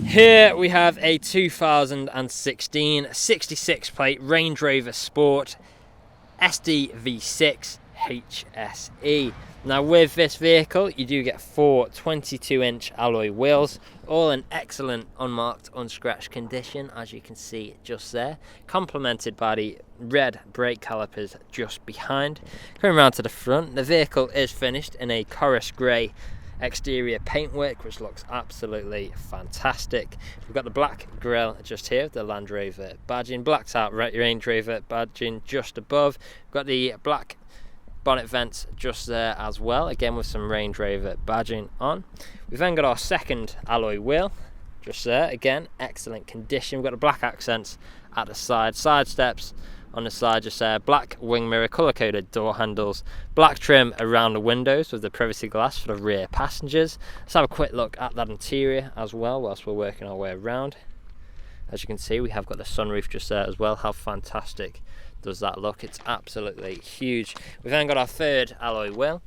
Here we have a 2016 66 plate Range Rover Sport SDV6 HSE. Now with this vehicle you do get 4 22-inch alloy wheels, all in excellent unmarked, unscratched condition, as you can see just there, complemented by the red brake calipers just behind. Coming around to the front, the vehicle is finished in a chorus grey exterior paintwork, which looks absolutely fantastic. We've got the black grille just here, the Land Rover badging, blacked out Range Rover badging just above. We've got the black bonnet vents just there as well, again with some Range Rover badging on. We've then got our second alloy wheel just there, again excellent condition. We've got the black accents at the side steps on the side just there, black wing mirror, colour coded door handles, black trim around the windows with the privacy glass for the rear passengers. Let's have a quick look at that interior as well whilst we're working our way around. As you can see, we have got the sunroof just there as well. How fantastic does that look? It's absolutely huge. We've then got our third alloy wheel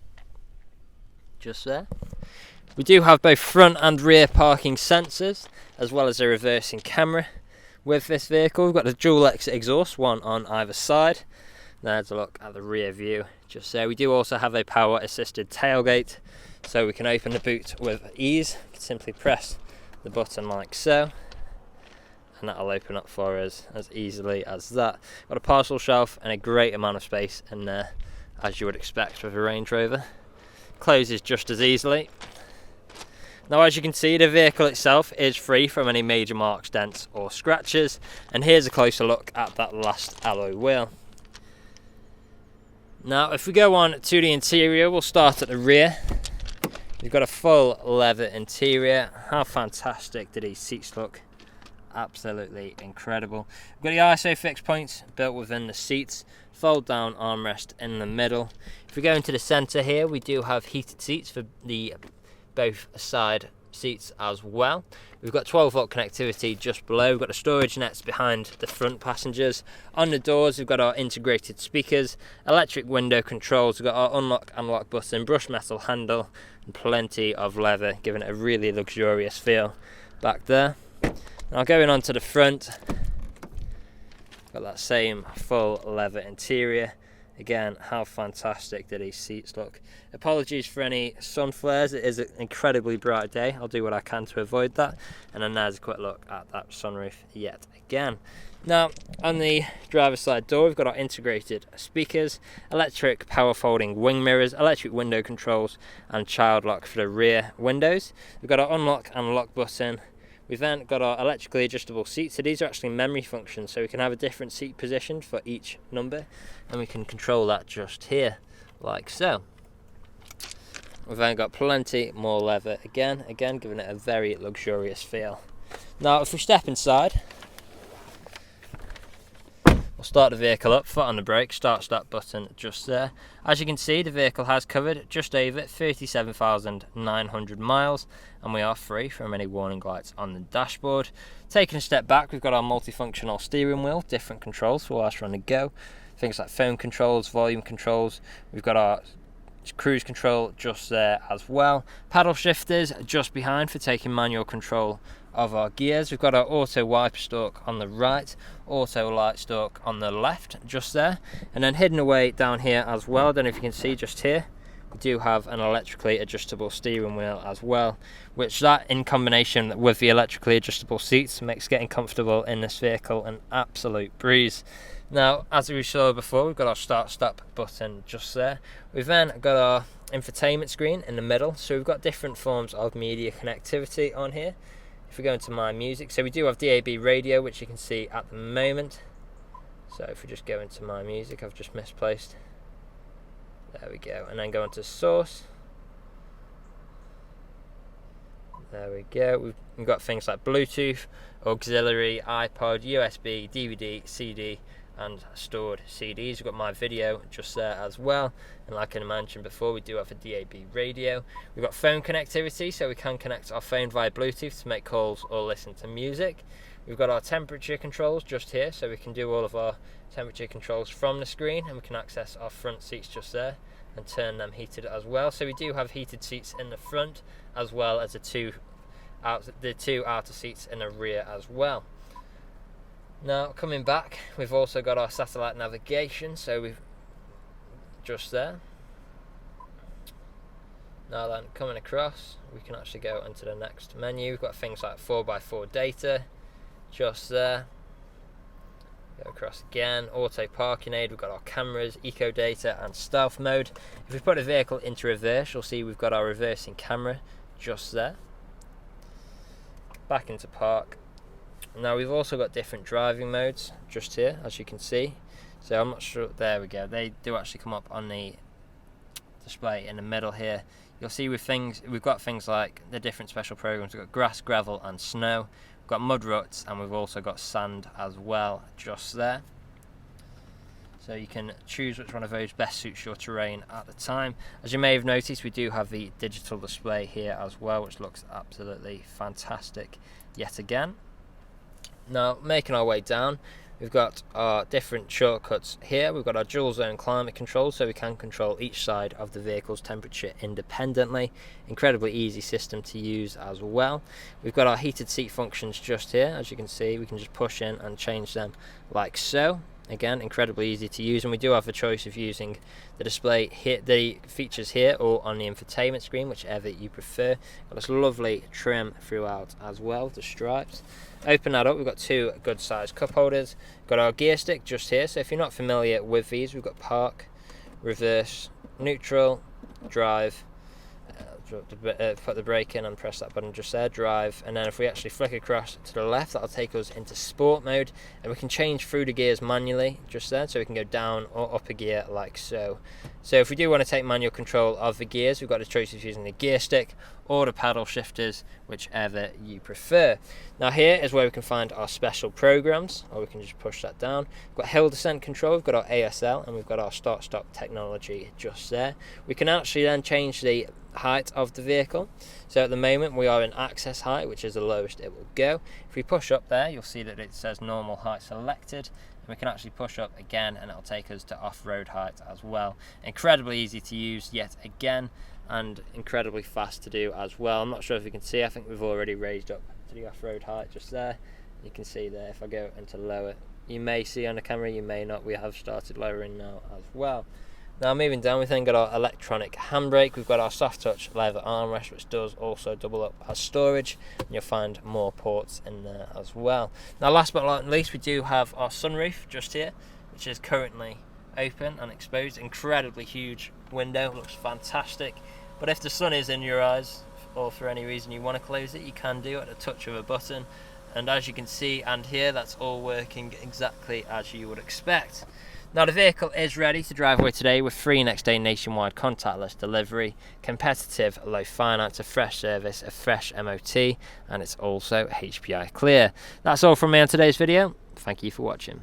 just there. We do have both front and rear parking sensors, as well as a reversing camera. With this vehicle, we've got the dual exit exhaust, one on either side. There's a look at the rear view just there. We do also have a power assisted tailgate, so we can open the boot with ease. We can simply press the button like so, and that'll open up for us as easily as that. Got a parcel shelf and a great amount of space in there, as you would expect with a Range Rover. Closes just as easily. Now, as you can see, the vehicle itself is free from any major marks, dents or scratches, and here's a closer look at that last alloy wheel. Now if we go on to the interior, we'll start at the rear. You've got a full leather interior. How fantastic do these seats look? Absolutely incredible. We've got the ISO fixed points built within the seats, fold down armrest in the middle. If we go into the centre here, we do have heated seats for the both side seats as well. We've got 12-volt connectivity just below. We've got the storage nets behind the front passengers. On the doors we've got our integrated speakers, electric window controls, we've got our unlock and lock button, brushed metal handle, and plenty of leather, giving it a really luxurious feel back there. Now going on to the front, got that same full leather interior. Again, how fantastic do these seats look? Apologies for any sun flares, it is an incredibly bright day. I'll do what I can to avoid that. And then there's a quick look at that sunroof yet again. Now, on the driver's side door, we've got our integrated speakers, electric power folding wing mirrors, electric window controls, and child lock for the rear windows. We've got our unlock and lock button. We've then got our electrically adjustable seats. So these are actually memory functions, so we can have a different seat position for each number, and we can control that just here, like so. We've then got plenty more leather again giving it a very luxurious feel. Now if we step inside, we'll start the vehicle up, foot on the brake, start button just there. As you can see, the vehicle has covered just over 37,900 miles, and we are free from any warning lights on the dashboard. Taking a step back, we've got our multifunctional steering wheel, different controls for whilst we're on the go. Things like phone controls, volume controls. We've got our cruise control just there as well. Paddle shifters just behind for taking manual control of our gears. We've got our auto wiper stalk on the right, auto light stalk on the left just there, and then hidden away down here as well, I don't know if you can see just here, we do have an electrically adjustable steering wheel as well, which that in combination with the electrically adjustable seats makes getting comfortable in this vehicle an absolute breeze. Now, as we saw before, we've got our start-stop button just there. We've then got our infotainment screen in the middle, so we've got different forms of media connectivity on here. If we go into My Music, so we do have DAB radio, which you can see at the moment. So if we just go into My Music, I've just misplaced. There we go, and then go into Source. There we go. We've got things like Bluetooth, auxiliary, iPod, USB, DVD, CD, and stored CDs. We've got My Video just there as well, and like I mentioned before, we do have a DAB radio. We've got phone connectivity, so we can connect our phone via Bluetooth to make calls or listen to music. We've got our temperature controls just here, so we can do all of our temperature controls from the screen, and we can access our front seats just there, and turn them heated as well. So we do have heated seats in the front, as well as the two outer seats in the rear as well. Now coming back, we've also got our satellite navigation, so we've just there. Now then, coming across, we can actually go into the next menu. We've got things like 4x4 data, just there. Go across again, auto parking aid, we've got our cameras, eco data and stealth mode. If we put the vehicle into reverse, you'll see we've got our reversing camera just there. Back into park. Now we've also got different driving modes just here, as you can see. So I'm not sure, there we go, they do actually come up on the display in the middle here. You'll see we've got things like the different special programs. We've got grass, gravel and snow. We've got mud ruts, and we've also got sand as well just there. So you can choose which one of those best suits your terrain at the time. As you may have noticed, we do have the digital display here as well, which looks absolutely fantastic yet again. Now making our way down, we've got our different shortcuts here. We've got our dual zone climate control, so we can control each side of the vehicle's temperature independently. Incredibly easy system to use as well. We've got our heated seat functions just here. As you can see, we can just push in and change them like so. Again, incredibly easy to use, and we do have a choice of using the display here, the features here, or on the infotainment screen, whichever you prefer. Got this lovely trim throughout as well, the stripes. Open that up, we've got two good sized cup holders. Got our gear stick just here, so if you're not familiar with these, we've got park, reverse, neutral, drive, put the brake in and press that button just there, drive, and then if we actually flick across to the left, that'll take us into sport mode, and we can change through the gears manually just there, so we can go down or up a gear like so. So if we do want to take manual control of the gears, we've got the choice of using the gear stick or the paddle shifters, whichever you prefer. Now here is where we can find our special programs, or we can just push that down. We've got hill descent control, we've got our ASL, and we've got our start stop technology just there. We can actually then change the height of the vehicle. So at the moment we are in access height, which is the lowest it will go. If we push up there, you'll see that it says normal height selected, and we can actually push up again and it'll take us to off-road height as well. Incredibly easy to use yet again, and incredibly fast to do as well. I'm not sure if you can see, I think we've already raised up to the off-road height just there. You can see there, if I go into lower, you may see on the camera, you may not, we have started lowering now as well. Now moving down, we've then got our electronic handbrake. We've got our soft touch leather armrest, which does also double up as storage, and you'll find more ports in there as well. Now last but not least, we do have our sunroof just here, which is currently open and exposed. Incredibly huge window, looks fantastic, but if the sun is in your eyes or for any reason you want to close it, you can do it at a touch of a button, and as you can see and hear, that's all working exactly as you would expect. Now the vehicle is ready to drive away today with free next day nationwide contactless delivery, competitive low finance, a fresh service, a fresh MOT, and it's also HPI clear. That's all from me on today's video. Thank you for watching.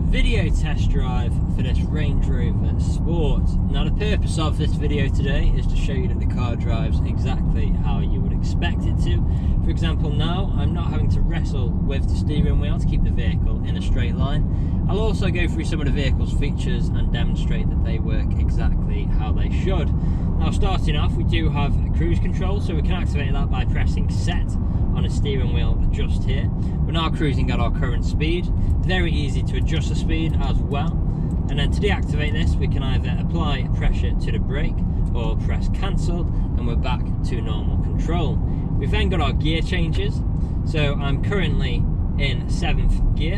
Video test drive for this Range Rover Sport. Now the purpose of this video today is to show you that the car drives exactly how you would expect it to. For example, now I'm not having to wrestle with the steering wheel to keep the vehicle in a straight line. I'll also go through some of the vehicle's features and demonstrate that they work exactly how they should. Now starting off, we do have a cruise control, so we can activate that by pressing set on a steering wheel just here. We're now cruising at our current speed. Very easy to adjust the speed as well. And then to deactivate this, we can either apply pressure to the brake or press cancel, and we're back to normal control. We've then got our gear changes. So I'm currently in 7th gear,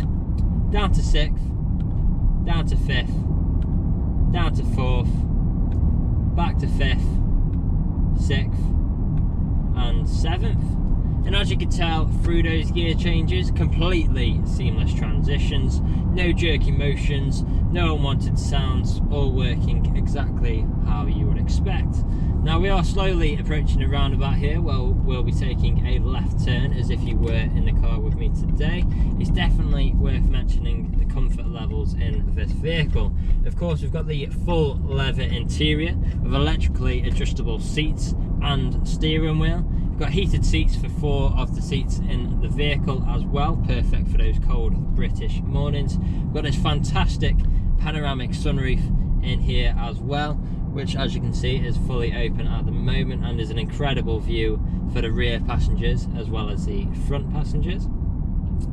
down to 6th, down to 5th, down to 4th, back to 5th, 6th and 7th. And as you can tell through those gear changes, completely seamless transitions, no jerky motions, no unwanted sounds, all working exactly how you would expect. Now we are slowly approaching a roundabout here. Well, we'll be taking a left turn as if you were in the car with me today. It's definitely worth mentioning the comfort levels in this vehicle. Of course, we've got the full leather interior with electrically adjustable seats and steering wheel. We've got heated seats for 4 of the seats in the vehicle as well, perfect for those cold British mornings. We've got this fantastic panoramic sunroof in here as well, which as you can see is fully open at the moment, and is an incredible view for the rear passengers as well as the front passengers.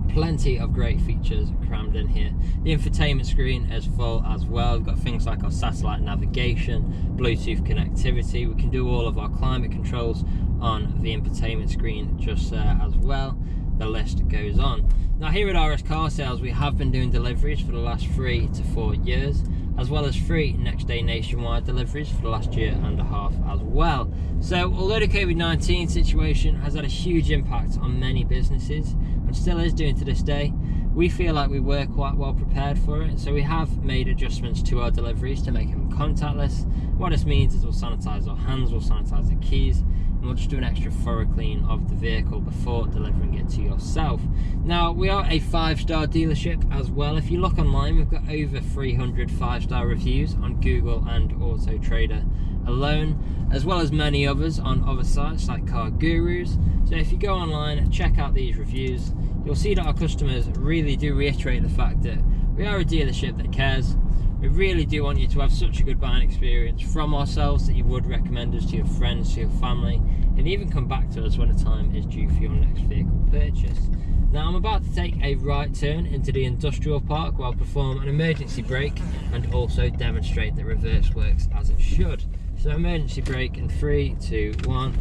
Plenty of great features crammed in here. The infotainment screen is full as well. We've got things like our satellite navigation, Bluetooth connectivity. We can do all of our climate controls on the infotainment screen just there as well. The list goes on. Now here at RS Car Sales, we have been doing deliveries for the last 3 to 4 years, as well as free next day nationwide deliveries for the last year and a half as well. So although the COVID-19 situation has had a huge impact on many businesses, and still is doing to this day, we feel like we were quite well prepared for it. So we have made adjustments to our deliveries to make them contactless. What this means is we'll sanitize our hands, we'll sanitize the keys, and we'll just do an extra thorough clean of the vehicle before delivering it to yourself. Now, we are a 5-star dealership as well. If you look online, we've got over 300 5-star reviews on Google and Autotrader alone, as well as many others on other sites like Car Gurus. So if you go online and check out these reviews, you'll see that our customers really do reiterate the fact that we are a dealership that cares. We really do want you to have such a good buying experience from ourselves that you would recommend us to your friends, to your family, and even come back to us when the time is due for your next vehicle purchase. Now I'm about to take a right turn into the industrial park where I'll perform an emergency brake and also demonstrate that reverse works as it should. So emergency brake in 3, 2, 1.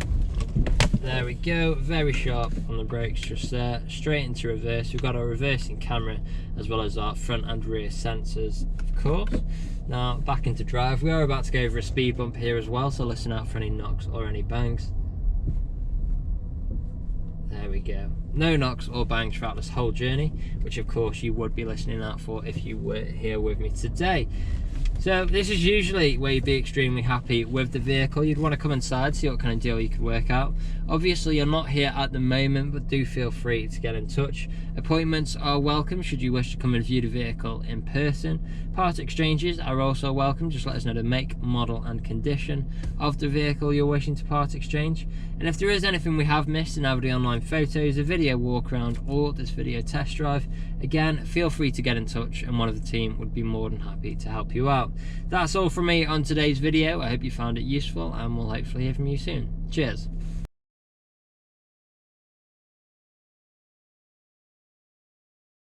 There we go, very sharp on the brakes just there, straight into reverse. We've got our reversing camera as well as our front and rear sensors, of course. Now back into drive. We are about to go over a speed bump here as well, so listen out for any knocks or any bangs. There we go. No knocks or bangs throughout this whole journey, which of course you would be listening out for if you were here with me today. So this is usually where you'd be extremely happy with the vehicle. You'd want to come inside, see what kind of deal you could work out. Obviously you're not here at the moment, but do feel free to get in touch. Appointments are welcome should you wish to come and view the vehicle in person. Part exchanges are also welcome. Just let us know the make, model and condition of the vehicle you're wishing to part exchange. And if there is anything we have missed in either the online photos, a video walk around or this video test drive, again feel free to get in touch and one of the team would be more than happy to help you out. That's all from me on today's video. I hope you found it useful and we'll hopefully hear from you soon. Cheers.